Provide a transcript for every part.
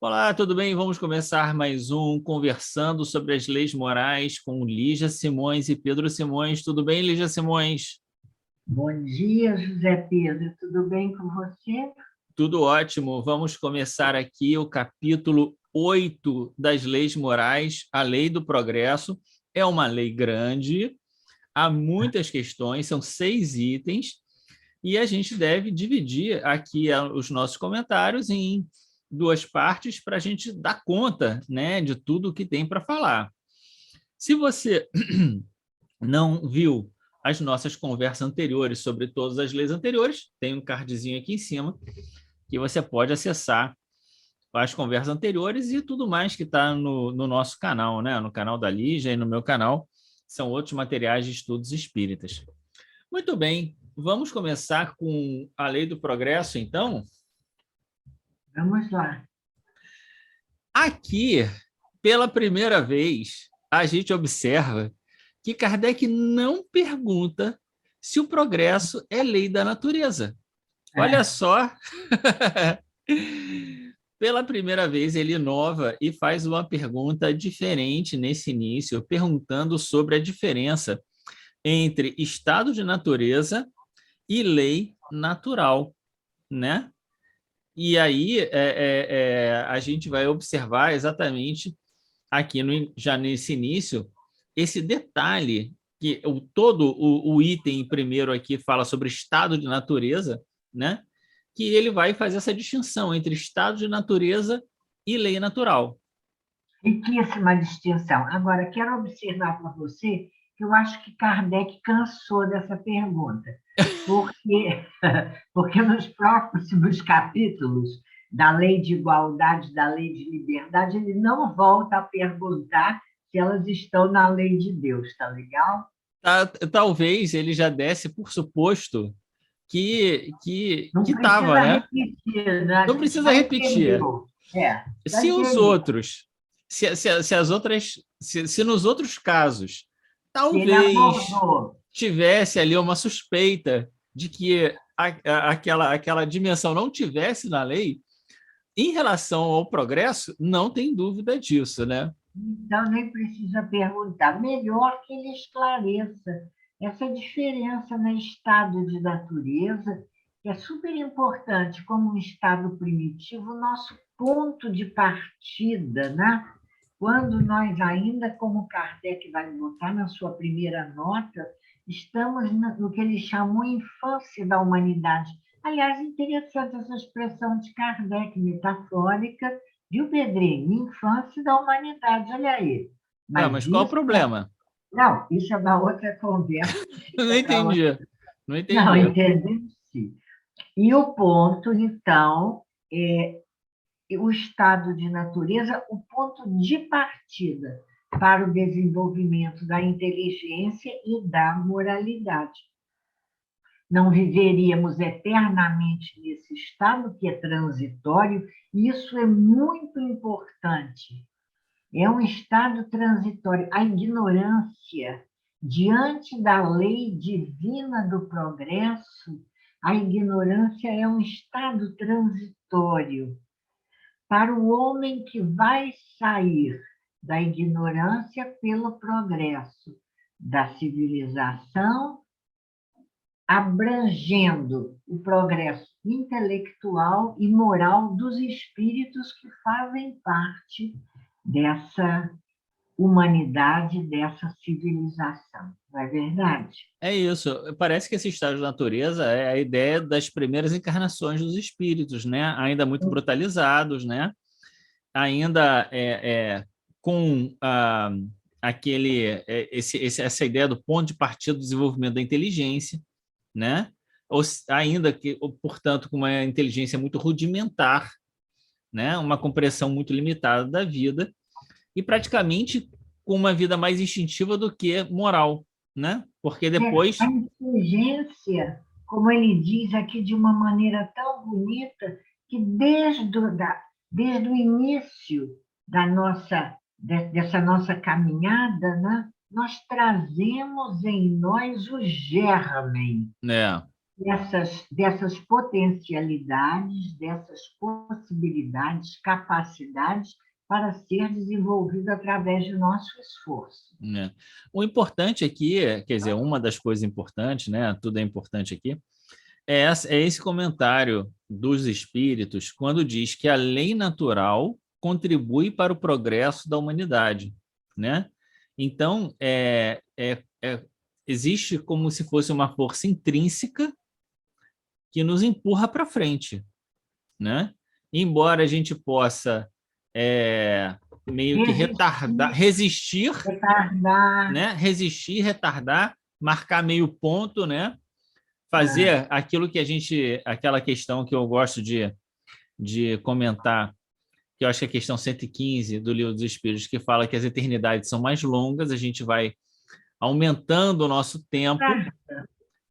Olá, tudo bem? Vamos começar mais um Conversando sobre as Leis Morais com Lígia Simões e Pedro Simões. Tudo bem, Lígia Simões? Bom dia, José Pedro. Tudo bem com você? Tudo ótimo. Vamos começar aqui o capítulo 8 das Leis Morais, a Lei do Progresso. É uma lei grande, há muitas questões, são 6 itens, e a gente deve dividir aqui os nossos comentários em duas partes para a gente dar conta, né, de tudo que tem para falar. Se você não viu as nossas conversas anteriores sobre todas as leis anteriores, tem um cardzinho aqui em cima que você pode acessar as conversas anteriores e tudo mais que está no nosso canal, né? No canal da Lígia e no meu canal, são outros materiais de estudos espíritas. Muito bem, vamos começar com a lei do progresso, então? Vamos lá. Aqui, pela primeira vez, a gente observa que Kardec não pergunta se o progresso é lei da natureza. Olha só, pela primeira vez ele inova e faz uma pergunta diferente nesse início, perguntando sobre a diferença entre estado de natureza e lei natural, né? E aí a gente vai observar exatamente aqui já nesse início esse detalhe que todo o item primeiro aqui fala sobre estado de natureza, né? Que ele vai fazer essa distinção entre estado de natureza e lei natural. Riquíssima distinção. Agora, quero observar para você que eu acho que Kardec cansou dessa pergunta, porque, porque nos próximos capítulos da lei de igualdade, da lei de liberdade, ele não volta a perguntar se elas estão na lei de Deus, tá legal? Talvez ele já desse por suposto que Não estava, precisa né? repetir, né? A Não gente precisa já repetir. entendeu. É, já Se os entendeu. outros, se as outras, se nos outros casos, Se ele talvez abordou. tivesse ali uma suspeita de que aquela dimensão não tivesse na lei, em relação ao progresso, não tem dúvida disso, né? Então, nem precisa perguntar. Melhor que ele esclareça essa diferença no estado de natureza, que é super importante como um estado primitivo, nosso ponto de partida, né? Quando nós ainda, como Kardec vai botar na sua primeira nota, estamos no que ele chamou infância da humanidade. Aliás, interessante essa expressão de Kardec, metafórica, viu, Pedrinho? Infância da humanidade, olha aí. Ah, Mas mas qual o isso, problema? não, isso é uma outra conversa, Não fica para outra. entendi. Não Não, entendi. entendeu? Sim. E o ponto, então, é o estado de natureza, o ponto de partida para o desenvolvimento da inteligência e da moralidade. Não viveríamos eternamente nesse estado que é transitório, e isso é muito importante. É um estado transitório. A ignorância, diante da lei divina do progresso, a ignorância é um estado transitório. Para o homem que vai sair da ignorância pelo progresso da civilização, abrangendo o progresso intelectual e moral dos espíritos que fazem parte dessa humanidade, dessa civilização. Não é verdade? É isso. Parece que esse estado de natureza é a ideia das primeiras encarnações dos espíritos, né? Ainda muito brutalizados, né? Ainda com essa ideia do ponto de partida do desenvolvimento da inteligência, né? Ainda que, portanto, com uma inteligência muito rudimentar, né? Uma compreensão muito limitada da vida e praticamente com uma vida mais instintiva do que moral, né? Porque A depois, inteligência, como ele diz aqui de uma maneira tão bonita, que desde o início dessa nossa caminhada, né, nós trazemos em nós o germen. né? dessas potencialidades, dessas possibilidades, capacidades para ser desenvolvido através do nosso esforço. O importante aqui, quer dizer, uma das coisas importantes, né? Tudo é importante aqui, é esse comentário dos espíritos quando diz que a lei natural contribui para o progresso da humanidade, né? Então, existe como se fosse uma força intrínseca que nos empurra para frente, né? Embora a gente possa meio que resistir, né? Resistir, retardar, marcar meio ponto, né? Fazer aquilo que aquela questão que eu gosto de comentar, que eu acho que é a questão 115 do Livro dos Espíritos, que fala que as eternidades são mais longas, a gente vai aumentando o nosso tempo,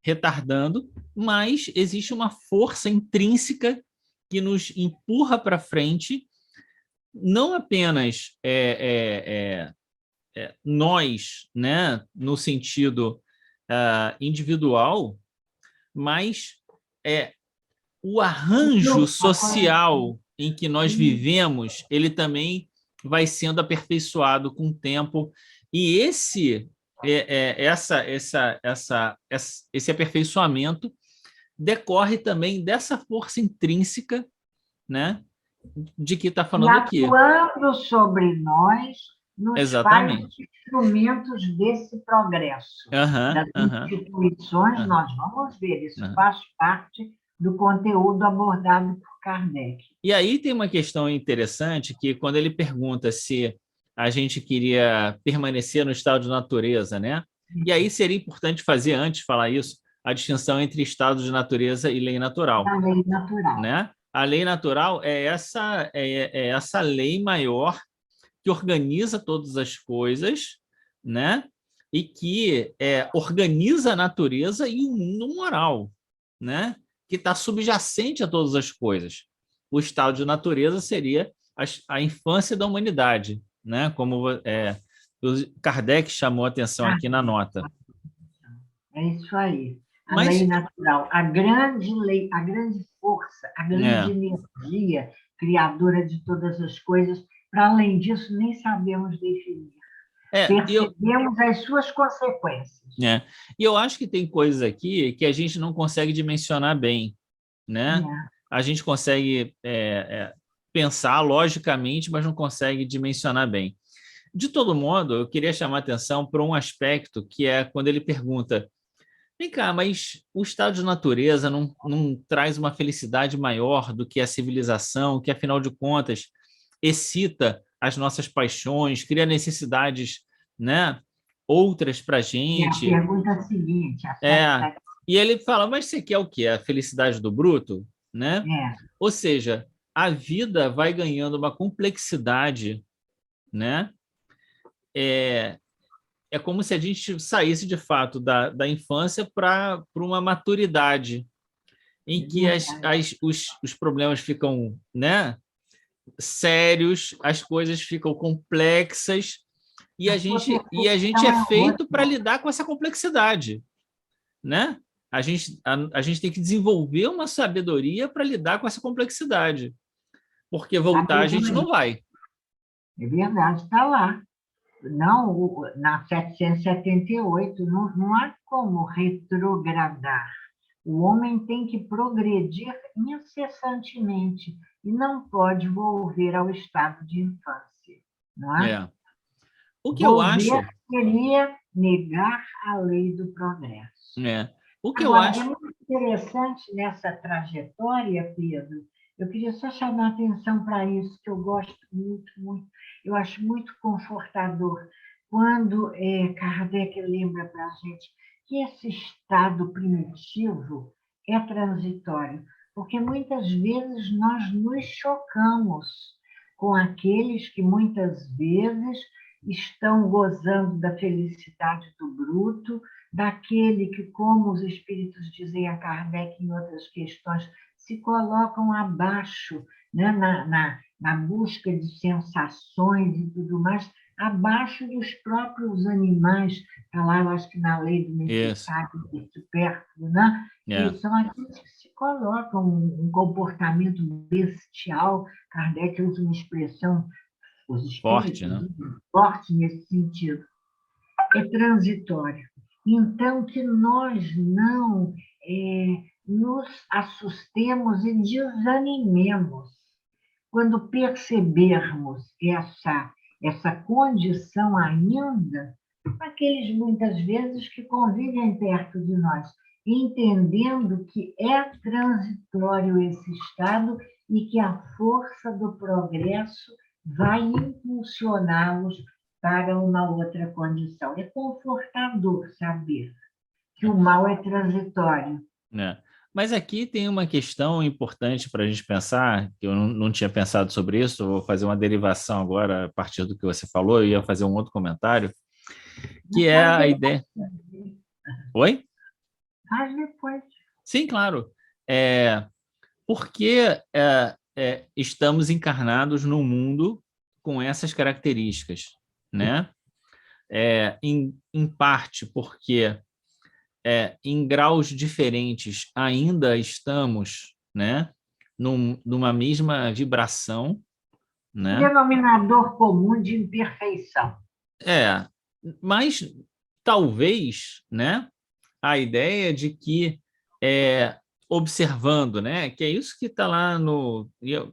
retardando, mas existe uma força intrínseca que nos empurra para frente, não apenas nós, né, no sentido individual, mas o arranjo social em que nós vivemos, ele também vai sendo aperfeiçoado com o tempo, e esse aperfeiçoamento decorre também dessa força intrínseca, né, de que está falando aqui. Atuando sobre nós, nos faz instrumentos desse progresso. Das instituições, nós vamos ver, isso faz parte do conteúdo abordado por Kardec. E aí tem uma questão interessante, que quando ele pergunta se a gente queria permanecer no estado de natureza, né? E aí seria importante fazer, antes de falar isso, a distinção entre estado de natureza e lei natural. A lei natural. Né? A lei natural é essa lei maior que organiza todas as coisas, né? E que organiza a natureza e o mundo moral, né? Que está subjacente a todas as coisas. O estado de natureza seria a infância da humanidade, né? Como o Kardec chamou a atenção aqui na nota. É isso aí. Lei natural, a grande lei, a grande força, a grande energia criadora de todas as coisas. Para além disso, nem sabemos definir. Percebemos as suas consequências. E eu acho que tem coisas aqui que a gente não consegue dimensionar bem, né? A gente consegue pensar logicamente, mas não consegue dimensionar bem. De todo modo, eu queria chamar a atenção para um aspecto que é quando ele pergunta: vem cá, mas o estado de natureza não traz uma felicidade maior do que a civilização, que, afinal de contas, excita as nossas paixões, cria necessidades, né, outras para a gente? E a pergunta é a seguinte... E ele fala, mas você quer o quê? A felicidade do bruto? Né? Ou seja, a vida vai ganhando uma complexidade, né? É como se a gente saísse, de fato, da infância para uma maturidade, em que os problemas ficam, né, sérios, as coisas ficam complexas, e a gente é feito para lidar com essa complexidade, né? A gente tem que desenvolver uma sabedoria para lidar com essa complexidade, porque voltar a gente não vai. É verdade, está lá. Não, na 778, não há como retrogradar. O homem tem que progredir incessantemente e não pode volver ao estado de infância. Não é? O que eu acho seria negar a lei do progresso. O que eu acho... É muito interessante nessa trajetória, Pedro. Eu queria só chamar a atenção para isso, que eu gosto muito, muito. Eu acho muito confortador quando Kardec lembra para a gente que esse estado primitivo é transitório, porque muitas vezes nós nos chocamos com aqueles que muitas vezes estão gozando da felicidade do bruto, daquele que, como os espíritos dizem a Kardec em outras questões, se colocam abaixo, né, na busca de sensações e tudo mais, abaixo dos próprios animais. Está lá, eu acho que na lei do Isso. necessário e supérfluo, né? É. Que são aqueles que se colocam um comportamento bestial. Kardec usa uma expressão, os Forte, espíritos, né? forte nesse sentido. É transitório. Então, que nós não nos assustemos e desanimemos quando percebermos essa condição ainda, aqueles muitas vezes que convivem perto de nós, entendendo que é transitório esse estado e que a força do progresso vai impulsioná-los para uma outra condição. É confortador saber que o mal é transitório. Né? Mas aqui tem uma questão importante para a gente pensar, que eu não tinha pensado sobre isso, vou fazer uma derivação agora a partir do que você falou, eu ia fazer um outro comentário, que Mas é a ideia... Oi? faz depois. Sim, claro. Porque estamos encarnados num mundo com essas características, né? Em parte porque em graus diferentes ainda estamos, né, numa mesma vibração, Um né? denominador comum de imperfeição. É, mas talvez, né, a ideia de que observando, né, que é isso que está lá no,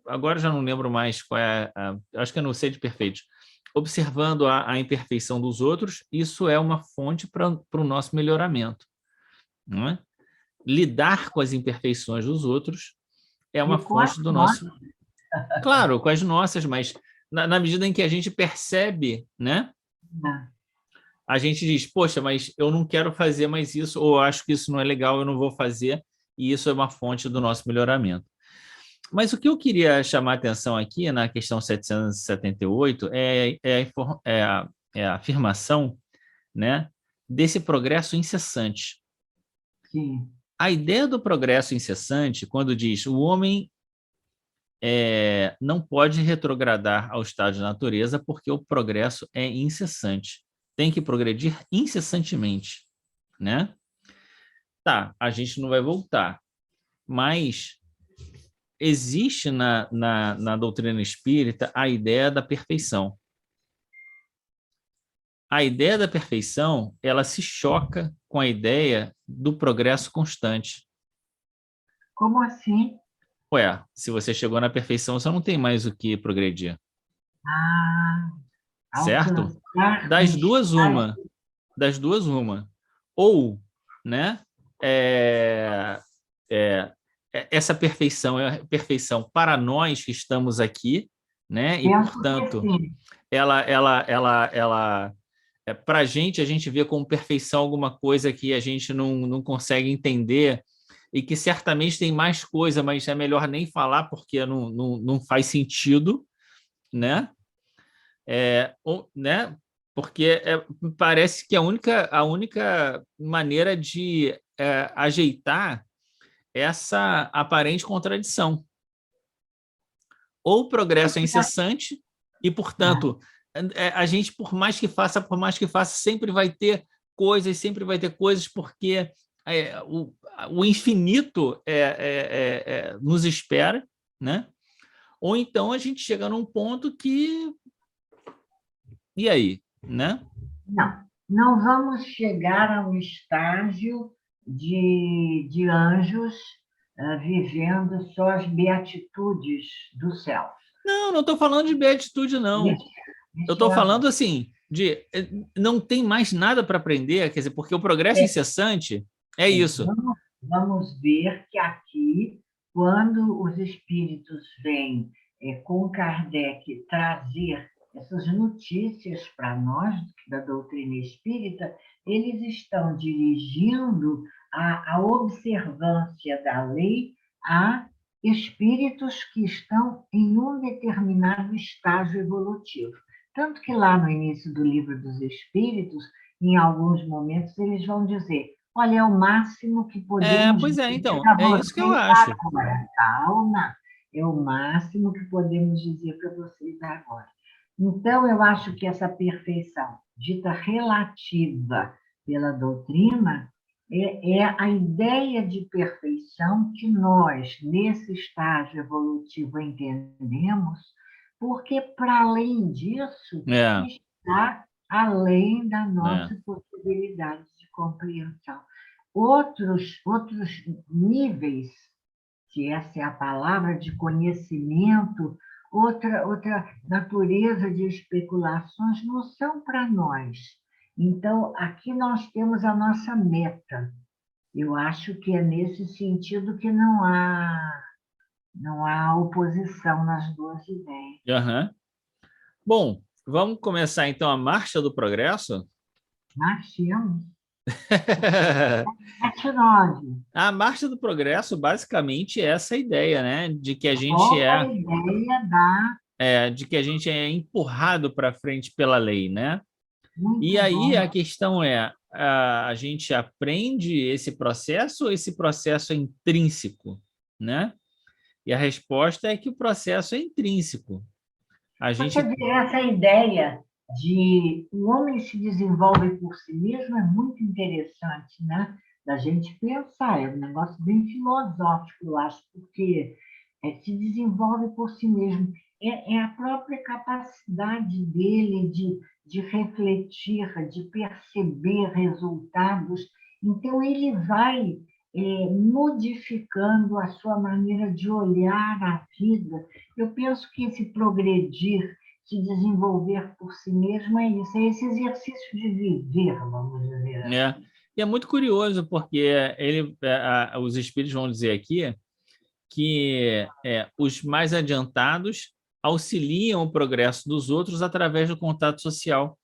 agora já não lembro mais qual é, acho que é no Sede Perfeito, observando a imperfeição dos outros, isso é uma fonte para o nosso melhoramento, não é? Lidar com as imperfeições dos outros é uma E com as fonte do nossas. nosso... Claro, com as nossas, mas na medida em que a gente percebe, né? A gente diz, poxa, mas eu não quero fazer mais isso, ou acho que isso não é legal, eu não vou fazer, e isso é uma fonte do nosso melhoramento. Mas o que eu queria chamar a atenção aqui, na questão 778, é a afirmação, né, desse progresso incessante. Sim. A ideia do progresso incessante, quando diz o homem não pode retrogradar ao estado de natureza porque o progresso é incessante. Tem que progredir incessantemente, né? Tá, a gente não vai voltar, mas existe na doutrina espírita a ideia da perfeição. A ideia da perfeição, ela se choca com a ideia do progresso constante. Como assim? Ué, se você chegou na perfeição, você não tem mais o que progredir, Ah, certo? alcançar um Das duas, estágio. uma. Das duas, uma. Ou, né, é, é, essa perfeição é a perfeição para nós que estamos aqui, né? E, Penso que portanto, sim. para a gente vê como perfeição alguma coisa que a gente não consegue entender e que certamente tem mais coisa, mas é melhor nem falar porque não faz sentido, né? Né? Porque parece que a única maneira de ajeitar essa aparente contradição. Ou o progresso é incessante e, portanto, a gente, por mais que faça, sempre vai ter coisas, porque o infinito nos espera, né? Ou então a gente chega num ponto que... E aí, né? Não vamos chegar a um estágio de anjos vivendo só as beatitudes do céu. Não estou falando de beatitude, não. Eu Esse estou é a... falando assim, de não tem mais nada para aprender, quer dizer, porque o progresso incessante é isso. Vamos ver que aqui, quando os espíritos vêm com Kardec trazer essas notícias para nós, da doutrina espírita, eles estão dirigindo a observância da lei a espíritos que estão em um determinado estágio evolutivo. Tanto que lá no início do Livro dos Espíritos, em alguns momentos, eles vão dizer: olha, é o máximo que podemos Pois é, dizer então, para é isso que eu vocês acho. agora. Calma, é o máximo que podemos dizer para vocês agora. Então, eu acho que essa perfeição, dita relativa pela doutrina, é a ideia de perfeição que nós, nesse estágio evolutivo, entendemos, porque, para além disso, É, está além da né? nossa possibilidade de compreensão. Outros níveis, se essa é a palavra, de conhecimento, outra natureza de especulações não são para nós. Então, aqui nós temos a nossa meta. Eu acho que é nesse sentido que não há oposição nas duas ideias. Aham. Bom, vamos começar então a Marcha do Progresso? Nós temos 7, 9. A Marcha do Progresso basicamente é essa ideia, né, de que a gente Volta a ideia da... de que a gente é empurrado para frente pela lei, né? E Muito aí a bom. questão é, a gente aprende esse processo ou esse processo é intrínseco, né? E a resposta é que o processo é intrínseco. A Você gente, vê, essa ideia de o homem se desenvolve por si mesmo é muito interessante, né? Da gente pensar, é um negócio bem filosófico, eu acho, porque se desenvolve por si mesmo. É a própria capacidade dele de refletir, de perceber resultados. Então, ele vai modificando a sua maneira de olhar a vida. Eu penso que esse progredir, se desenvolver por si mesmo, é isso, é esse exercício de viver, vamos dizer né? assim. E é muito curioso porque os espíritos vão dizer aqui que os mais adiantados auxiliam o progresso dos outros através do contato social,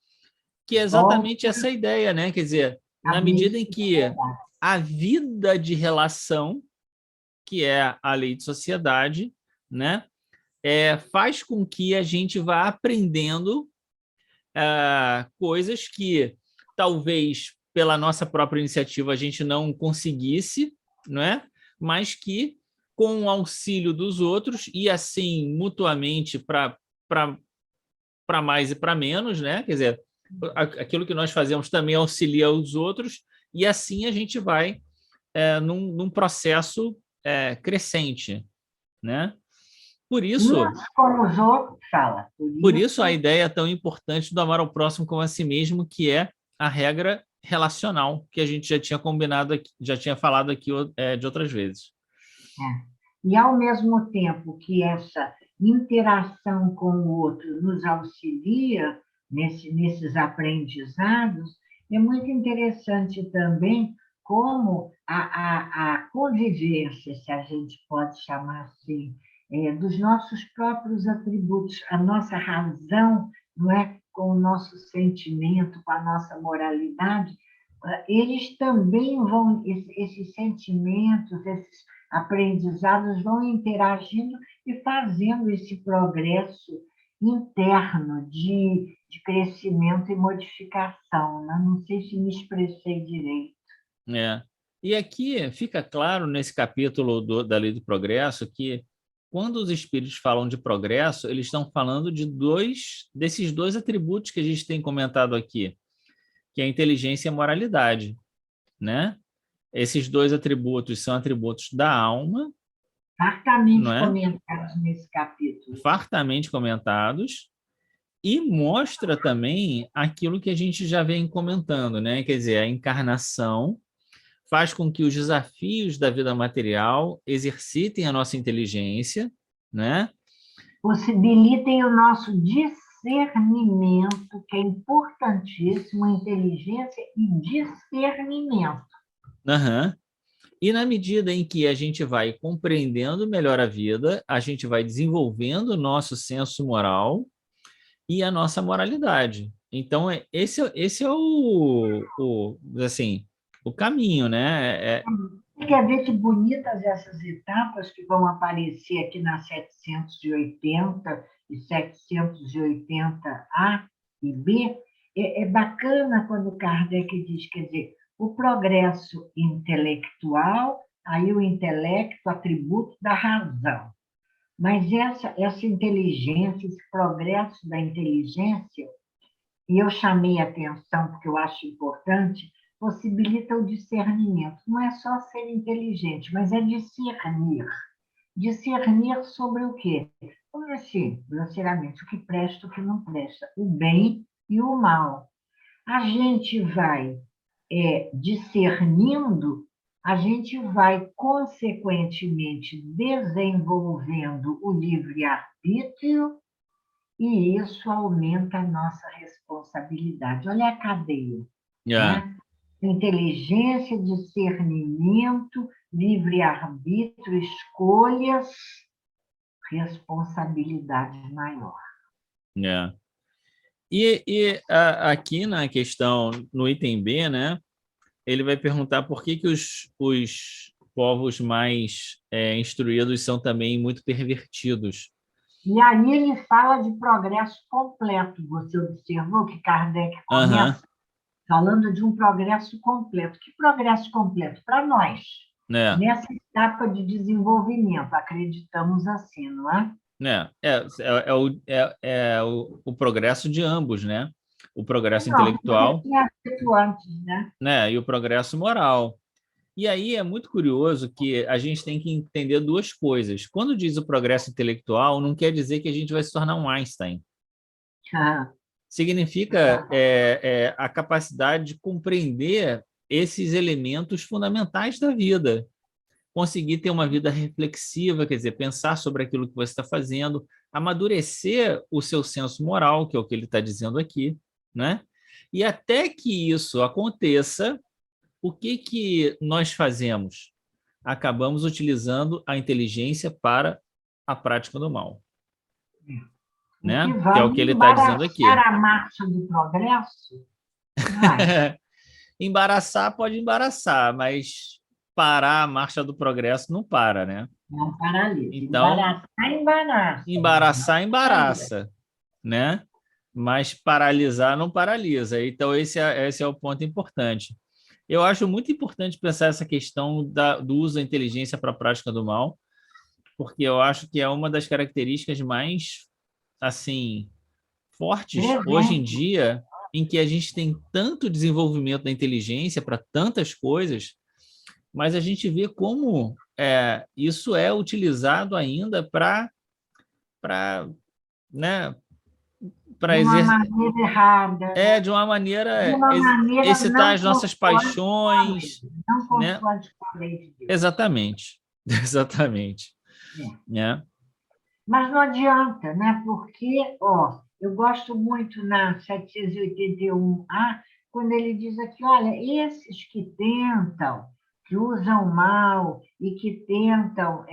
que é exatamente Volta essa ideia, né? Quer dizer, a na medida em que misticidade. a vida de relação, que é a lei de sociedade, né, faz com que a gente vá aprendendo coisas que talvez pela nossa própria iniciativa a gente não conseguisse, não é? Mas que com o auxílio dos outros e assim mutuamente para mais e para menos, né? Quer dizer, aquilo que nós fazemos também auxilia os outros e assim a gente vai num processo crescente, né? Por isso, Uns como os outros, fala. Por por isso a isso, ideia tão importante do amar ao próximo como a si mesmo, que é a regra relacional que a gente já tinha combinado aqui, já tinha falado aqui de outras vezes. e ao mesmo tempo que essa interação com o outro nos auxilia nesses aprendizados, é muito interessante também como a convivência, se a gente pode chamar assim, dos nossos próprios atributos, a nossa razão, não é, com o nosso sentimento, com a nossa moralidade, eles também vão, esses sentimentos, esses aprendizados vão interagindo e fazendo esse progresso interno de crescimento e modificação, né? Não sei se me expressei direito. É. E aqui fica claro nesse capítulo da Lei do Progresso que quando os espíritos falam de progresso, eles estão falando de desses dois atributos que a gente tem comentado aqui, que é a inteligência e a moralidade, né? Esses dois atributos são atributos da alma, não Fartamente é? comentados nesse capítulo. Fartamente comentados, e mostra também aquilo que a gente já vem comentando, né? Quer dizer, a encarnação faz com que os desafios da vida material exercitem a nossa inteligência, né? Possibilitem o nosso discernimento, que é importantíssimo, inteligência e discernimento. Uhum. E na medida em que a gente vai compreendendo melhor a vida, a gente vai desenvolvendo o nosso senso moral e a nossa moralidade. Então, esse é assim, o caminho, né? Você quer ver que bonitas essas etapas que vão aparecer aqui na 780 e 780A e B? É bacana quando Kardec diz, quer dizer, o progresso intelectual, aí o intelecto, atributo da razão. Mas essa inteligência, esse progresso da inteligência, e eu chamei a atenção porque eu acho importante, possibilita o discernimento. Não é só ser inteligente, mas é discernir. Discernir sobre o quê? Vamos assim, grosseiramente, o que presta, o que não presta, o bem e o mal. A gente vai discernindo, a gente vai, consequentemente, desenvolvendo o livre-arbítrio e isso aumenta a nossa responsabilidade. Olha a cadeia, Yeah, né? Inteligência, discernimento, livre-arbítrio, escolhas, responsabilidade maior. yeah. Aqui na questão, no item B, né, ele vai perguntar por que os povos mais instruídos são também muito pervertidos. E aí ele fala de progresso completo. Você observou que Kardec Aham, começa falando de um progresso completo. Que progresso completo? Para nós, né? nessa etapa de desenvolvimento, acreditamos assim, não é? Né? O progresso de ambos, né? O progresso Não, você intelectual, tinha dito antes, né? né? E o progresso moral. E aí é muito curioso que a gente tem que entender duas coisas. Quando diz o progresso intelectual, não quer dizer que a gente vai se tornar um Einstein. Ah, Significa a capacidade de compreender esses elementos fundamentais da vida. Conseguir ter uma vida reflexiva, quer dizer, pensar sobre aquilo que você está fazendo, amadurecer o seu senso moral, que é o que ele está dizendo aqui, né? E até que isso aconteça, o que nós fazemos? Acabamos utilizando a inteligência para a prática do mal, o que né? Que é vai o que ele está dizendo aqui. embaraçar a marcha do progresso? Vai. Embaraçar pode embaraçar, mas parar a marcha do progresso não para, né? Não paralisa. Então, Embaraçar, embaraça, mas não embaraçar, paralisa. embaraça, né? Mas paralisar não paralisa. Então, esse é o ponto importante. Eu acho muito importante pensar essa questão do uso da inteligência para a prática do mal, porque eu acho que é uma das características mais, assim, fortes hoje em Presente. dia, em que a gente tem tanto desenvolvimento da inteligência para tantas coisas, mas a gente vê como isso é utilizado ainda para né, De para uma maneira errada, de uma de maneira uma maneira excitar não as nossas consoante com a lei. paixões, Não né? consoante com a lei de Deus. Exatamente, exatamente, É. né? Mas não adianta, né? Porque, ó, eu gosto muito na 781A, quando ele diz aqui, olha, esses que tentam, que usam mal e que tentam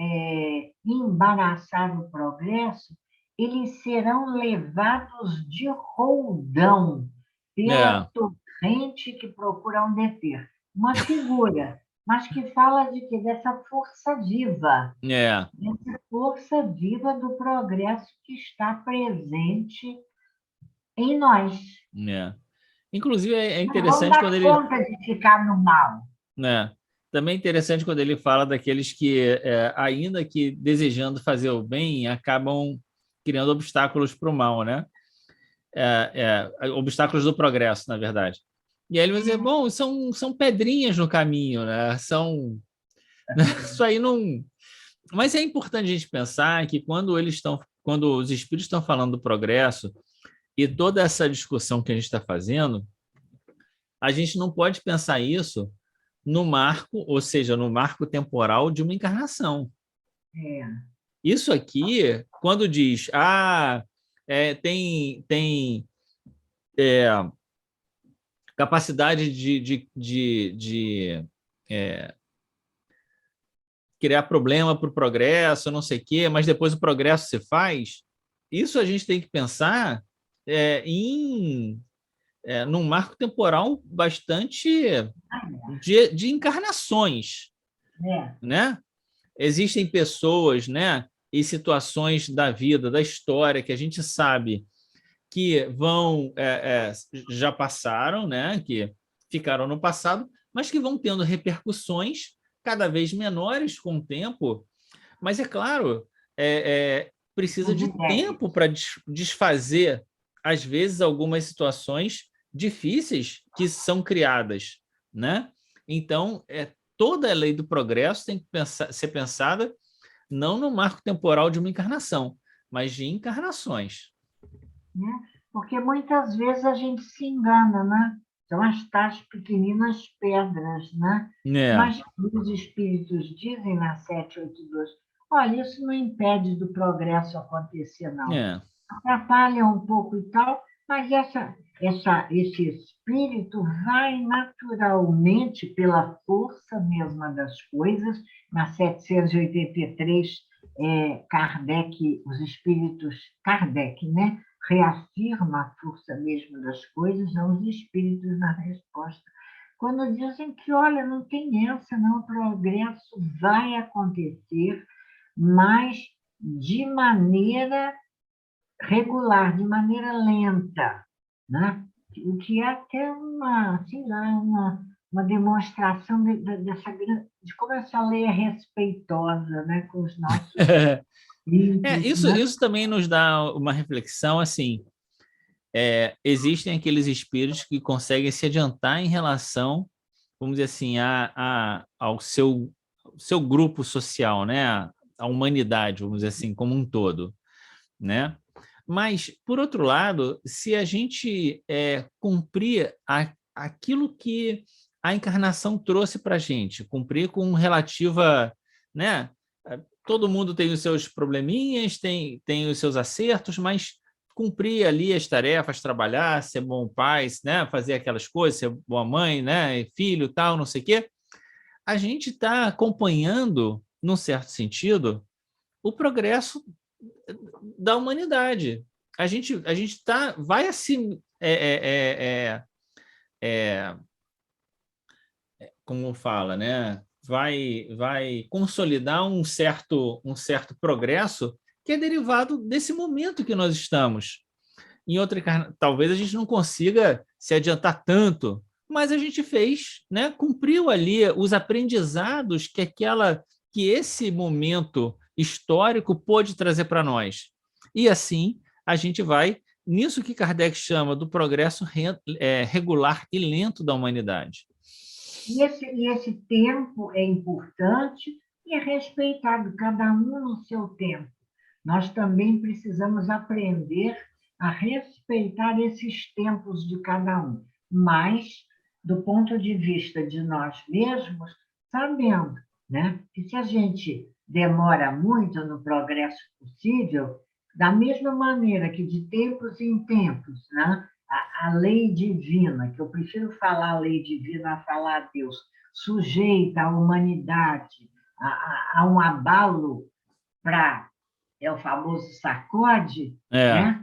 embaraçar o progresso, eles serão levados de roldão pela É, torrente que procuram deter. Uma figura, mas que fala de quê? Dessa força viva, é, essa força viva do progresso que está presente em nós. é. Inclusive é Não vamos interessante quando dar ele, conta de ficar no mal. né? Também é interessante quando ele fala daqueles que, ainda que desejando fazer o bem, acabam criando obstáculos para o mal, né? Obstáculos do progresso, na verdade. E aí ele vai dizer, bom, são pedrinhas no caminho, né? Isso aí não. Mas é importante a gente pensar que quando os espíritos estão falando do progresso e toda essa discussão que a gente está fazendo, a gente não pode pensar isso no marco, ou seja, no marco temporal de uma encarnação. É, Isso aqui, quando diz, tem é, capacidade de criar problema para o progresso, não sei o quê, mas depois o progresso se faz, isso a gente tem que pensar num marco temporal bastante de encarnações, é, né? Existem pessoas, né, e situações da vida, da história, que a gente sabe que já passaram, né, que ficaram no passado, mas que vão tendo repercussões cada vez menores com o tempo. Mas é claro, precisa de tempo para desfazer, às vezes, algumas situações difíceis que são criadas, né? Então, toda a lei do progresso tem que ser pensada não no marco temporal de uma encarnação, mas de encarnações. Porque muitas vezes a gente se engana, né? São as tais pequeninas pedras, né? Mas os espíritos dizem na 782, olha, isso não impede do progresso acontecer, não. Atrapalha um pouco e tal, mas esse espírito vai naturalmente, pela força mesma das coisas, na 783, Kardec, os espíritos, Kardec, né? Reafirma a força mesmo das coisas, não os espíritos na resposta. Quando dizem que, olha, não tem essa, não, o progresso vai acontecer, mas de maneira regular, de maneira lenta, né? O que é até sei lá, uma demonstração de como essa lei é respeitosa, né, com os nossos isso, né? isso também nos dá uma reflexão, assim, existem aqueles espíritos que conseguem se adiantar em relação, vamos dizer assim, ao seu grupo social, né? A humanidade, vamos dizer assim, como um todo, né? Mas, por outro lado, se a gente cumprir aquilo que a encarnação trouxe para a gente, cumprir com relativa, né? Todo mundo tem os seus probleminhas, tem os seus acertos, mas cumprir ali as tarefas, trabalhar, ser bom pai, né? Fazer aquelas coisas, ser boa mãe, né? Filho, tal, não sei o quê. A gente está acompanhando, num certo sentido, o progresso da humanidade. A gente vai assim, como fala, né? Vai consolidar um certo progresso que é derivado desse momento que nós estamos. Talvez a gente não consiga se adiantar tanto, mas a gente fez, né? Cumpriu ali os aprendizados que esse momento histórico pôde trazer para nós. E assim a gente vai nisso que Kardec chama do progresso regular e lento da humanidade. E esse tempo é importante e é respeitado, cada um no seu tempo. Nós também precisamos aprender a respeitar esses tempos de cada um, mas, do ponto de vista de nós mesmos, sabendo, né, que se a gente demora muito no progresso possível, da mesma maneira que de tempos em tempos, né, a lei divina, que eu prefiro falar a lei divina a falar Deus, sujeita a humanidade a um abalo é o famoso sacode, né?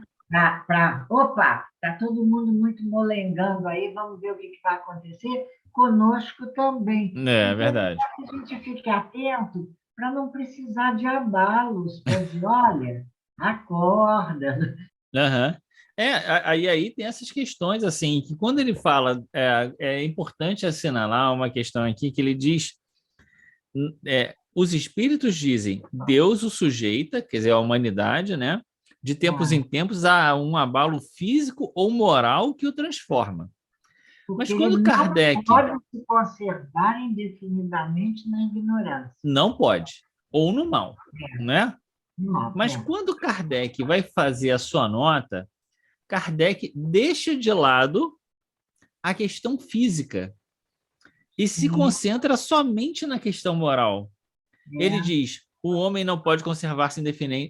Opa, está todo mundo muito molengando aí, vamos ver o que vai acontecer conosco também. É verdade. Então, que a gente fique atento para não precisar de abalos, para dizer, olha, acorda. Uhum. Aí tem essas questões, assim, que quando ele fala, é importante assinalar uma questão aqui, que ele diz, os espíritos dizem, Deus o sujeita, quer dizer, a humanidade, né, de tempos em tempos a um abalo físico ou moral que o transforma. Porque mas quando Kardec... não pode se conservar indefinidamente na ignorância. Não pode, ou no mal, né? Mas quando Kardec vai fazer a sua nota, Kardec deixa de lado a questão física e se concentra somente na questão moral. Ele diz, o homem não pode conservar-se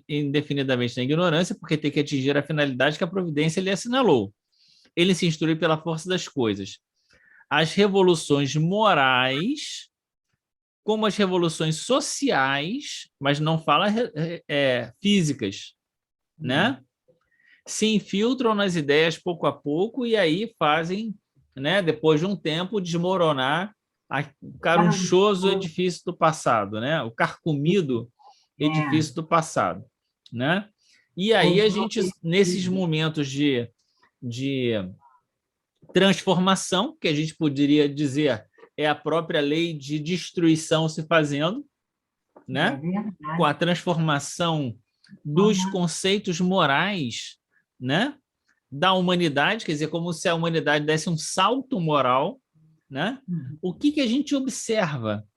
indefinidamente na ignorância porque tem que atingir a finalidade que a providência lhe assinalou. Ele se instrui pela força das coisas. As revoluções morais, como as revoluções sociais, mas não fala físicas, né? Se infiltram nas ideias pouco a pouco e aí fazem, né, depois de um tempo, desmoronar o carunchoso edifício do passado, né? O carcomido edifício do passado, né? E aí a gente, nesses momentos de transformação, que a gente poderia dizer é a própria lei de destruição se fazendo, né? Com a verdade. transformação dos conceitos morais, né? Da humanidade, quer dizer, como se a humanidade desse um salto moral, né? O que a gente observa?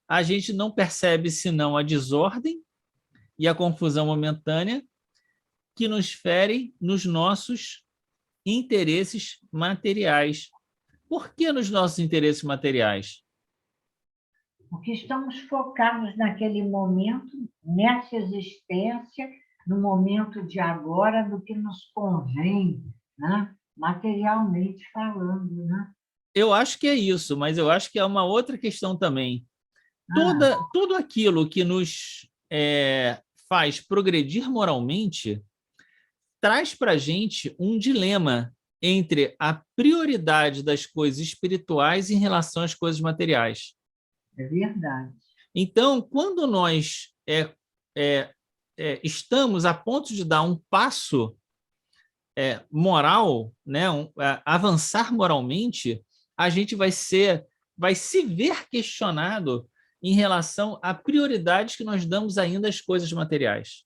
A gente não percebe senão a desordem e a confusão momentânea que nos ferem nos nossos interesses materiais. Por que nos nossos interesses materiais? Porque estamos focados naquele momento, nessa existência, no momento de agora, do que nos convém, né? Materialmente falando, né? Eu acho que é isso, mas eu acho que é uma outra questão também. Tudo aquilo que nos faz progredir moralmente traz para a gente um dilema entre a prioridade das coisas espirituais em relação às coisas materiais. É verdade. Então, quando nós estamos a ponto de dar um passo moral, né, avançar moralmente, a gente vai se ver questionado em relação a prioridades que nós damos ainda às coisas materiais.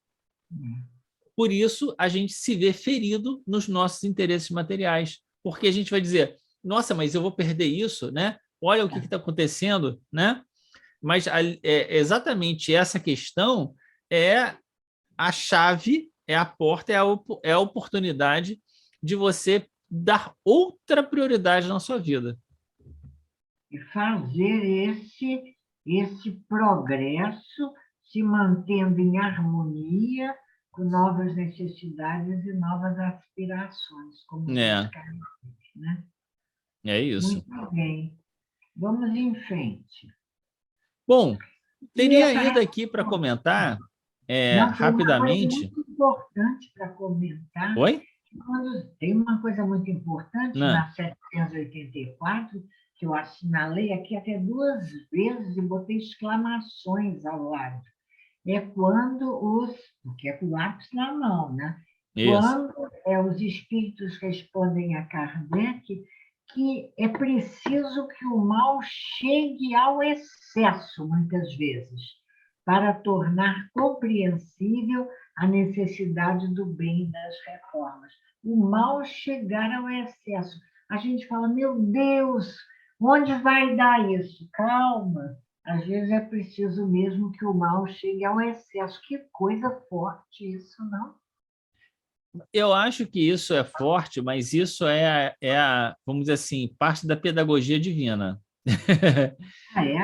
Por isso, a gente se vê ferido nos nossos interesses materiais, porque a gente vai dizer, nossa, mas eu vou perder isso, né? Olha o que está acontecendo, né? Mas exatamente essa questão é a chave, é a porta, é a oportunidade de você dar outra prioridade na sua vida. E fazer esse progresso se mantendo em harmonia com novas necessidades e novas aspirações, como diz Carlos, né? É isso. Muito bem. Vamos em frente. Bom, teria ainda aqui para comentar rapidamente. Tem uma coisa muito importante para comentar. Oi? Tem uma coisa muito importante na 784, que eu assinalei aqui até 2 vezes e botei exclamações ao lado. É quando porque é com o lápis na mão, né? Isso. Quando os espíritos respondem a Kardec que é preciso que o mal chegue ao excesso, muitas vezes, para tornar compreensível a necessidade do bem e das reformas. O mal chegar ao excesso. A gente fala, meu Deus, onde vai dar isso? Calma. Às vezes é preciso mesmo que o mal chegue ao excesso. Que coisa forte isso, não? Eu acho que isso é forte, mas isso vamos dizer assim, parte da pedagogia divina.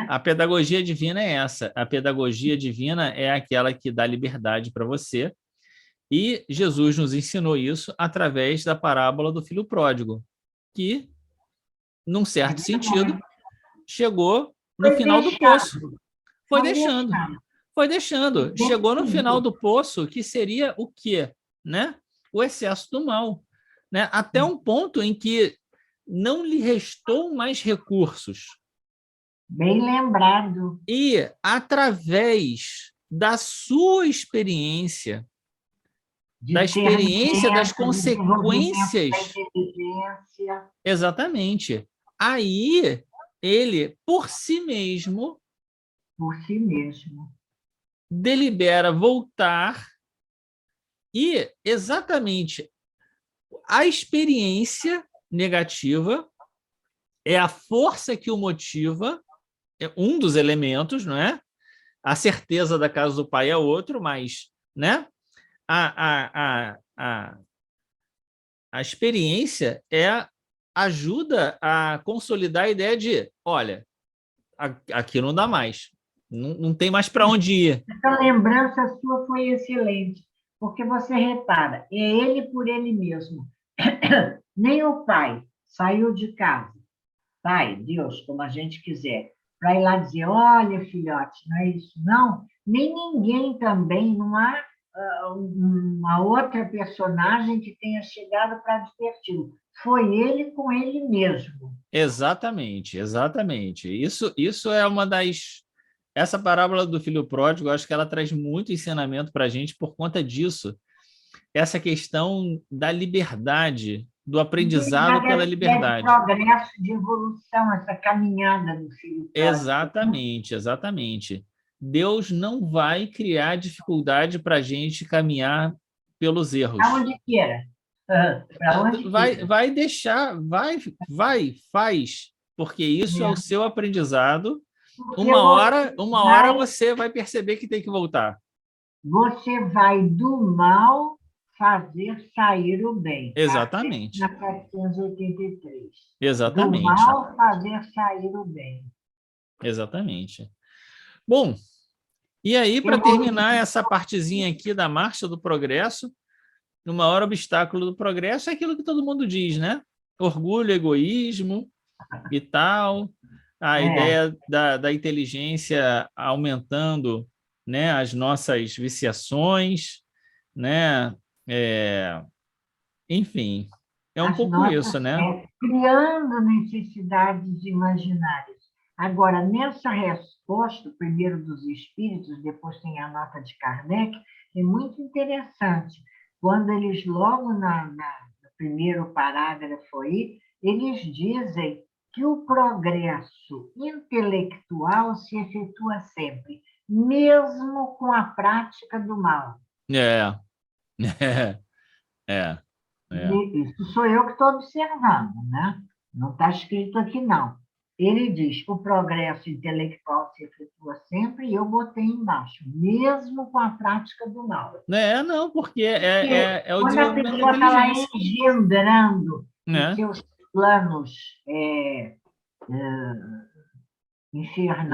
A pedagogia divina é essa. A pedagogia divina é aquela que dá liberdade para você. E Jesus nos ensinou isso através da parábola do filho pródigo, que, num certo sentido, chegou no final do poço. Foi deixando. Chegou no final do poço, que seria o quê? Né? O excesso do mal. Né? Até um ponto em que não lhe restou mais recursos. Bem lembrado. E, através da sua experiência, das consequências. Exatamente. Aí, ele, por si mesmo, delibera voltar e, exatamente, a experiência negativa é a força que o motiva, é um dos elementos, não é? A certeza da casa do pai é outro, mas, né? A experiência ajuda a consolidar a ideia de, olha, aqui não dá mais, não tem mais para onde ir. Essa lembrança sua foi excelente, porque você repara, é ele por ele mesmo. Nem o pai saiu de casa, pai, Deus, como a gente quiser, para ir lá dizer, olha, filhote, não é isso, não. Nem ninguém também, não há uma outra personagem que tenha chegado para adverti-lo. Foi ele com ele mesmo. Exatamente. Isso é uma das... Essa parábola do filho pródigo, eu acho que ela traz muito ensinamento para a gente por conta disso. Essa questão da liberdade, do aprendizado pela liberdade. De progresso, de evolução, essa caminhada do filho pródigo. Exatamente. Deus não vai criar dificuldade para a gente caminhar pelos erros. Aonde queira. Para onde queira. Vai deixar, faz, porque isso é o seu aprendizado. Porque Uma hora você vai perceber que tem que voltar. Você vai do mal fazer sair o bem. Exatamente. Na 783. Exatamente. Do mal fazer sair o bem. Exatamente. Bom, e aí, para terminar essa partezinha aqui da marcha do progresso, o maior obstáculo do progresso é aquilo que todo mundo diz, né? Orgulho, egoísmo e tal. A ideia da inteligência aumentando, né, as nossas viciações, né? Enfim, é um pouco isso, né? Criando necessidades imaginárias. Agora, nessa resposta, primeiro dos espíritos, depois tem a nota de Kardec, é muito interessante. Quando eles, logo no primeiro parágrafo aí, eles dizem que o progresso intelectual se efetua sempre, mesmo com a prática do mal. Isso sou eu que estou observando, né? Não está escrito aqui, não. Ele diz que o progresso intelectual se efetua sempre, e eu botei embaixo, mesmo com a prática do mal. Não, porque é o quando a desenvolvimento pessoa da está lá inteligência. engendrando os seus planos infernais,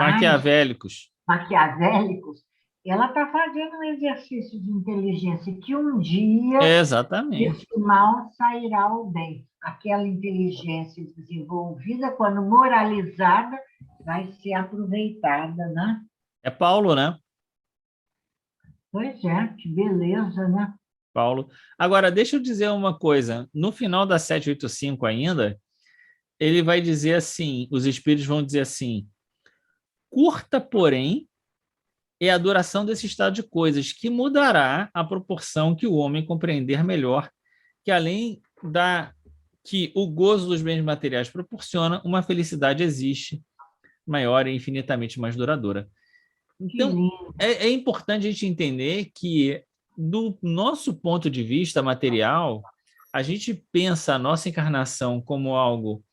maquiavélicos, ela está fazendo um exercício de inteligência que um dia Exatamente. esse mal sairá ao bem. Aquela inteligência desenvolvida, quando moralizada, vai ser aproveitada, né? É Paulo, né? Pois é, que beleza, né? Paulo. Agora, deixa eu dizer uma coisa. No final da 785 ainda, ele vai dizer assim, os espíritos vão dizer assim, curta, porém, é a duração desse estado de coisas, que mudará a proporção que o homem compreender melhor, que além que o gozo dos bens materiais proporciona, uma felicidade existe, maior e infinitamente mais duradoura. Então, é importante a gente entender que, do nosso ponto de vista material, a gente pensa a nossa encarnação como algo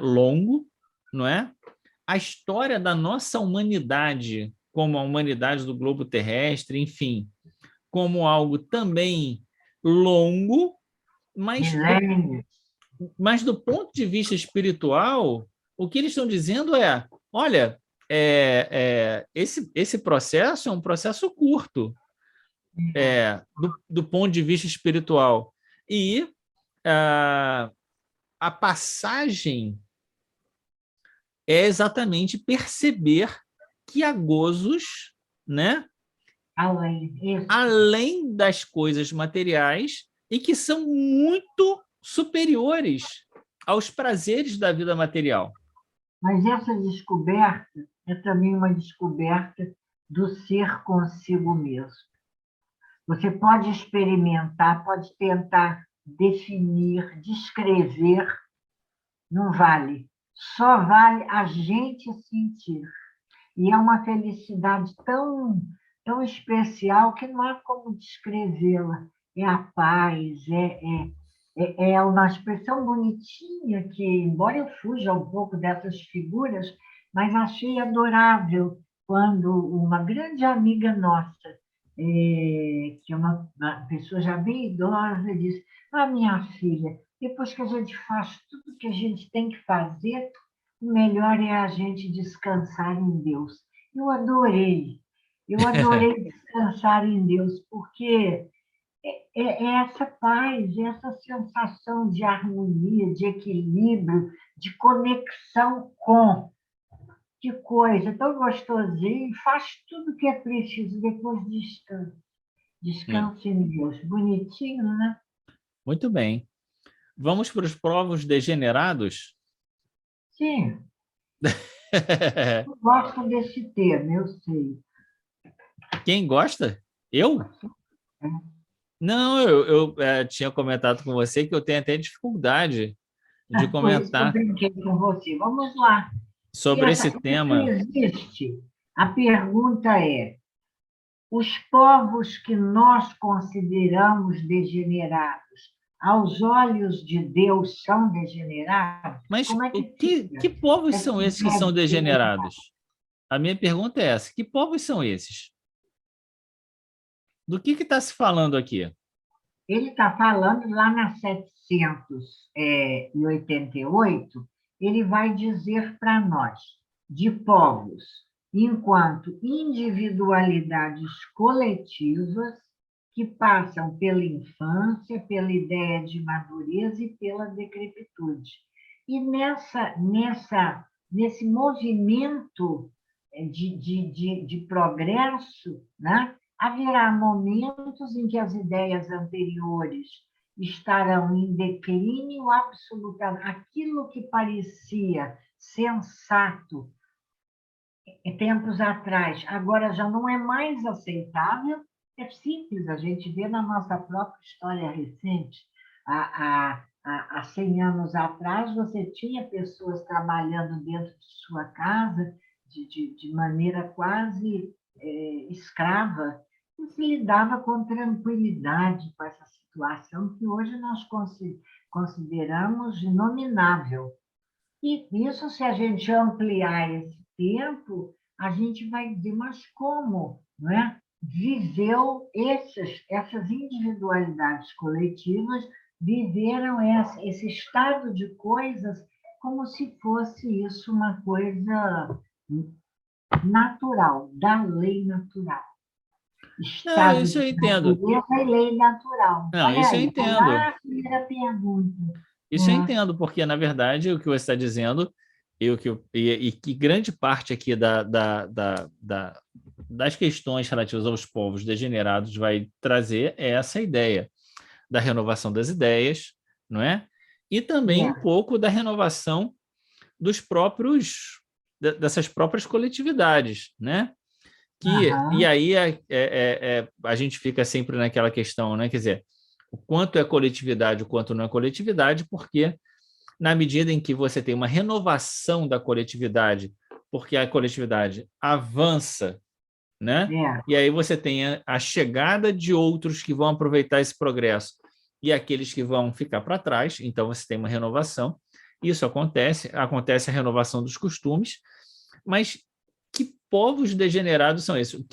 longo, não é? A história da nossa humanidade, como a humanidade do globo terrestre, enfim, como algo também longo, mas do ponto de vista espiritual, o que eles estão dizendo é, olha, esse processo é um processo curto, do ponto de vista espiritual. E a passagem é exatamente perceber que há gozos, né? Além das coisas materiais e que são muito superiores aos prazeres da vida material. Mas essa descoberta é também uma descoberta do ser consigo mesmo. Você pode experimentar, pode tentar definir, descrever, não vale. Só vale a gente sentir. E é uma felicidade tão especial que não há como descrevê-la. É a paz, é uma expressão bonitinha que, embora eu fuja um pouco dessas figuras, mas achei adorável quando uma grande amiga nossa, que é uma pessoa já bem idosa, disse: minha filha, depois que a gente faz tudo que a gente tem que fazer, o melhor é a gente descansar em Deus. Eu adorei descansar em Deus, porque é essa paz, essa sensação de harmonia, de equilíbrio, de conexão com. Que coisa, tão gostosinho, faz tudo o que é preciso, depois descansa. Descansa em Deus. Bonitinho, né? Muito bem. Vamos para os povos degenerados? Sim. Eu gosto desse termo, eu sei. Quem gosta? Eu? Não, eu tinha comentado com você que eu tenho até dificuldade de comentar. Por isso que eu brinquei com você. Vamos lá. Sobre esse tema. Existe A pergunta é: os povos que nós consideramos degenerados, aos olhos de Deus, são degenerados? Mas Como é que que fica povos essa são esses que ideia são de degenerado? degenerados? A minha pergunta é essa: que povos são esses? Do que está se falando aqui? Ele está falando lá na 788, ele vai dizer para nós, de povos, enquanto individualidades coletivas que passam pela infância, pela ideia de madureza e pela decrepitude. E nesse movimento de progresso, né? Haverá momentos em que as ideias anteriores estarão em declínio absoluto. Aquilo que parecia sensato tempos atrás, agora já não é mais aceitável. É simples, a gente vê na nossa própria história recente. Há 100 anos atrás, você tinha pessoas trabalhando dentro de sua casa de maneira quase escrava, e se lidava com tranquilidade com essa situação que hoje nós consideramos inominável. E isso, se a gente ampliar esse tempo, a gente vai dizer, mas como, não é? Viveu essas individualidades coletivas, viveram esse estado de coisas como se fosse isso uma coisa natural, da lei natural. Não, Estado isso eu de entendo. natureza e lei natural. Não, Olha isso eu aí, vai entendo. lá a primeira pergunta. Isso eu entendo, porque, na verdade, o que você está dizendo, e que grande parte aqui das questões relativas aos povos degenerados vai trazer é essa ideia da renovação das ideias, não é? E também um pouco da renovação dos dessas próprias coletividades, né? E aí a gente fica sempre naquela questão, né? Quer dizer, o quanto é coletividade, o quanto não é coletividade, porque na medida em que você tem uma renovação da coletividade, porque a coletividade avança, né? E aí você tem a chegada de outros que vão aproveitar esse progresso e aqueles que vão ficar para trás, então você tem uma renovação. Isso acontece a renovação dos costumes, mas que povos degenerados são esses?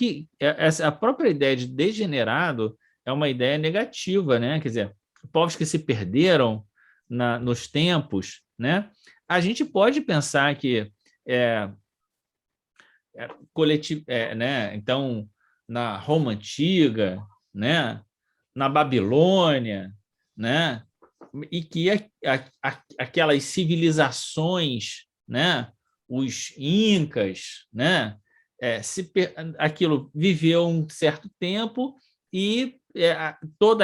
A própria ideia de degenerado é uma ideia negativa, né? Quer dizer, povos que se perderam nos tempos, né? A gente pode pensar que né? Então, na Roma antiga, né? Na Babilônia, né? E que aquelas civilizações, né? Os incas, né? Aquilo viveu um certo tempo e todo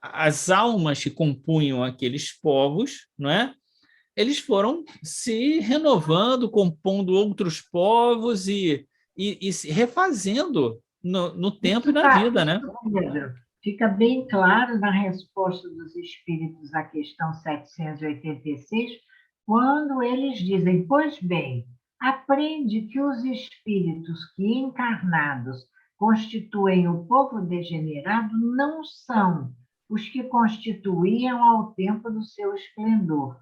as almas que compunham aqueles povos, não é? Eles foram se renovando, compondo outros povos e se refazendo no tempo e na vida, né? Pedro, fica bem claro na resposta dos espíritos à questão 786, quando eles dizem, pois bem, aprende que os espíritos que encarnados constituem o povo degenerado não são os que constituíam ao tempo do seu esplendor.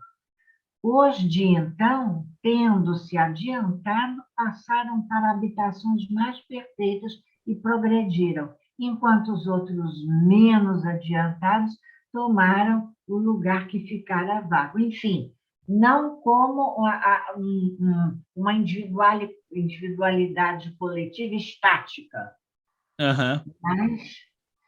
Os de então, tendo-se adiantado, passaram para habitações mais perfeitas e progrediram, enquanto os outros menos adiantados tomaram o lugar que ficara vago. Enfim, não como uma individualidade coletiva estática, mas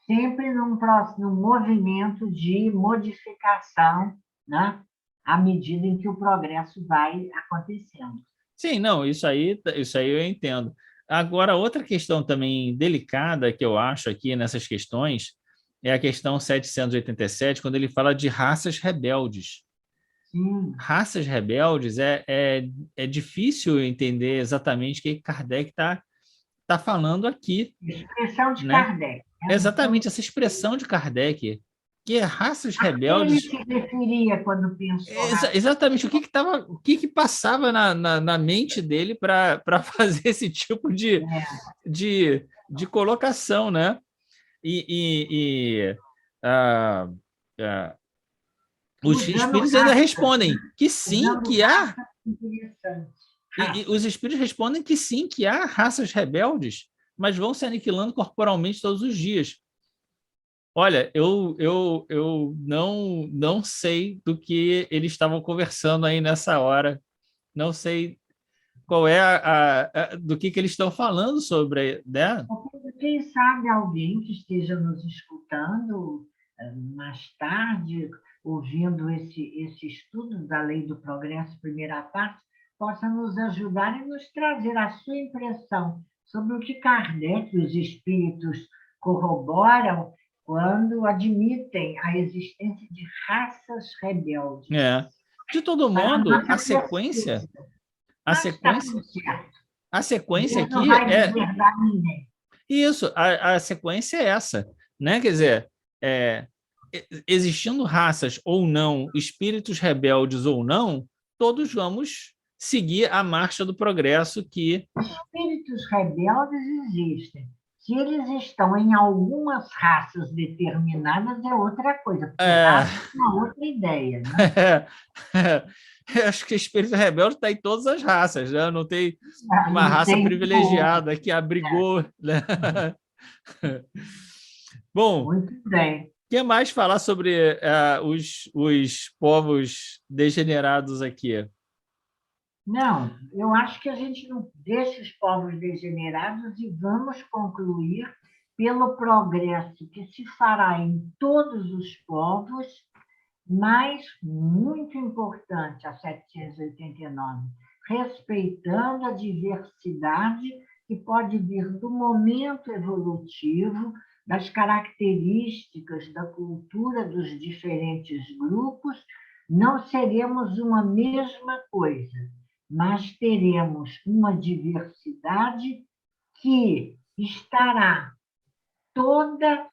sempre num próximo movimento de modificação, né? À medida em que o progresso vai acontecendo. Sim, não, isso aí eu entendo. Agora, outra questão também delicada que eu acho aqui nessas questões é a questão 787, quando ele fala de raças rebeldes. Sim. Raças rebeldes é difícil entender exatamente o que Kardec está falando aqui. Expressão de né? Kardec. Exatamente, essa expressão de Kardec, Porque raças A que ele rebeldes... se referia quando pensou Exatamente, o que passava na mente dele para fazer esse tipo de colocação, né? E ah, ah, os usando espíritos ainda raças, respondem que sim, usando que há. raças interessantes. E os Raças. espíritos respondem que sim, que há raças rebeldes, mas vão se aniquilando corporalmente todos os dias. Olha, eu não sei do que eles estavam conversando aí nessa hora. Não sei qual é do que eles estão falando sobre, né? Porque, quem sabe alguém que esteja nos escutando mais tarde, ouvindo esse estudo da Lei do Progresso, primeira parte, possa nos ajudar e nos trazer a sua impressão sobre o que Kardec e os espíritos corroboram quando admitem a existência de raças rebeldes. É. De todo Para a modo, nossa pesquisa. a Mas está sequência, tudo certo. a sequência Deus não aqui vai é deserdar ninguém. isso, a sequência é essa, né? Quer dizer, existindo raças ou não, espíritos rebeldes ou não, todos vamos seguir a marcha do progresso que Espíritos rebeldes existem. Se eles estão em algumas raças determinadas, é outra coisa, porque é, raça é uma outra ideia, né? eu acho que espírito rebelde está em todas as raças, né? Não tem uma Não raça tem como. privilegiada que abrigou, né? Bom, o Muito bem. que mais falar sobre os povos degenerados aqui? Não, eu acho que a gente não deixa os povos degenerados e vamos concluir pelo progresso que se fará em todos os povos, mas muito importante, a 789, respeitando a diversidade que pode vir do momento evolutivo, das características da cultura dos diferentes grupos, não seremos uma mesma coisa, mas teremos uma diversidade que estará toda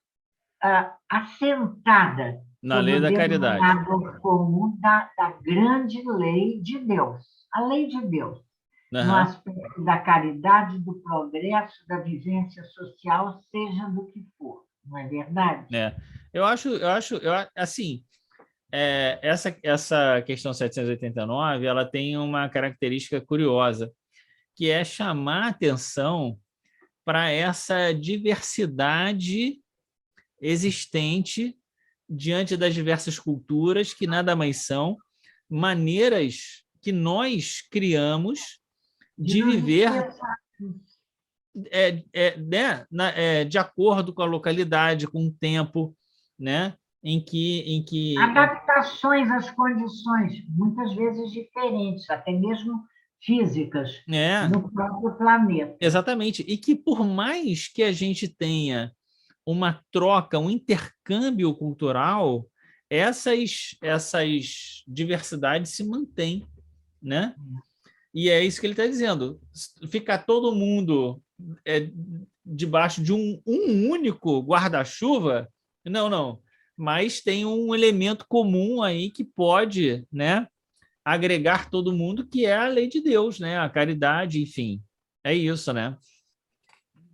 assentada Na sob lei o da caridade. denominador comum da grande lei de Deus, a lei de Deus, no Uhum. aspecto da caridade, do progresso, da vivência social, seja do que for, não é verdade? Assim, essa questão 789, ela tem uma característica curiosa, que é chamar a atenção para essa diversidade existente diante das diversas culturas, que nada mais são maneiras que nós criamos De de nos viver expressar. de acordo com a localidade, com o tempo, né? Adaptações às condições, muitas vezes diferentes, até mesmo físicas, é, no próprio planeta. exatamente. E que por mais que a gente tenha uma troca, um intercâmbio cultural, essas diversidades se mantêm, né? E é isso que ele está dizendo. Ficar todo mundo debaixo de um único guarda-chuva, não. Mas tem um elemento comum aí que pode, né, agregar todo mundo, que é a lei de Deus, né? A caridade, enfim. É isso, né?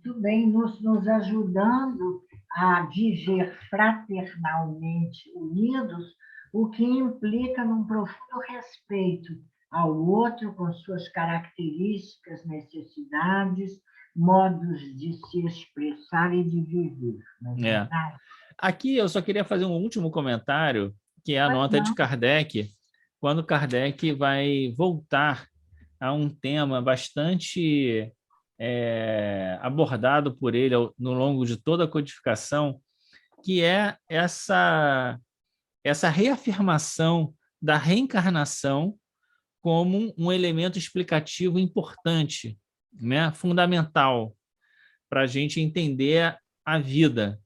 Muito bem, nos ajudando a viver fraternalmente unidos, o que implica num profundo respeito ao outro, com suas características, necessidades, modos de se expressar e de viver, não é É. verdade? Aqui eu só queria fazer um último comentário, que é a Pois nota de não. Kardec, quando Kardec vai voltar a um tema bastante abordado por ele no longo de toda a codificação, que é essa reafirmação da reencarnação como um elemento explicativo importante, né, fundamental para a gente entender a vida.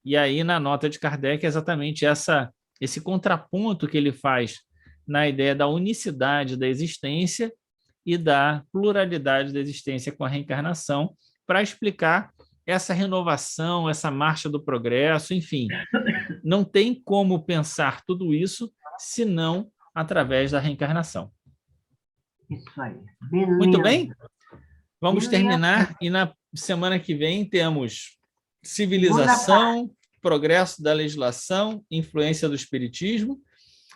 E aí, na nota de Kardec, é exatamente esse contraponto que ele faz na ideia da unicidade da existência e da pluralidade da existência com a reencarnação, para explicar essa renovação, essa marcha do progresso, enfim, não tem como pensar tudo isso senão através da reencarnação. Isso aí. Beleza. Muito bem? Vamos Beleza. terminar e na semana que vem temos civilização, progresso da legislação, influência do espiritismo.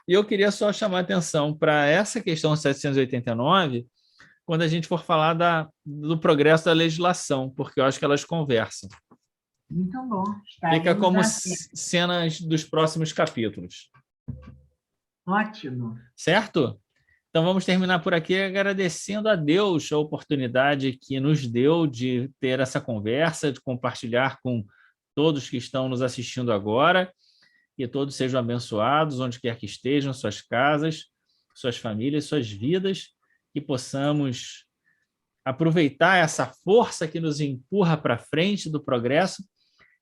E eu queria só chamar a atenção para essa questão 789, quando a gente for falar do progresso da legislação, porque eu acho que elas conversam. Muito bom. Fica como cenas dos próximos capítulos. Ótimo. Certo? Então vamos terminar por aqui agradecendo a Deus a oportunidade que nos deu de ter essa conversa, de compartilhar com todos que estão nos assistindo agora, que todos sejam abençoados, onde quer que estejam, suas casas, suas famílias, suas vidas, que possamos aproveitar essa força que nos empurra para frente do progresso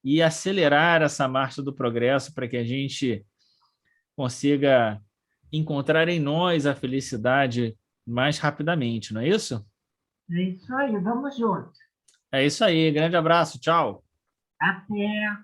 e acelerar essa marcha do progresso para que a gente consiga encontrar em nós a felicidade mais rapidamente, não é isso? É isso aí, vamos juntos. É isso aí, grande abraço, tchau. Até.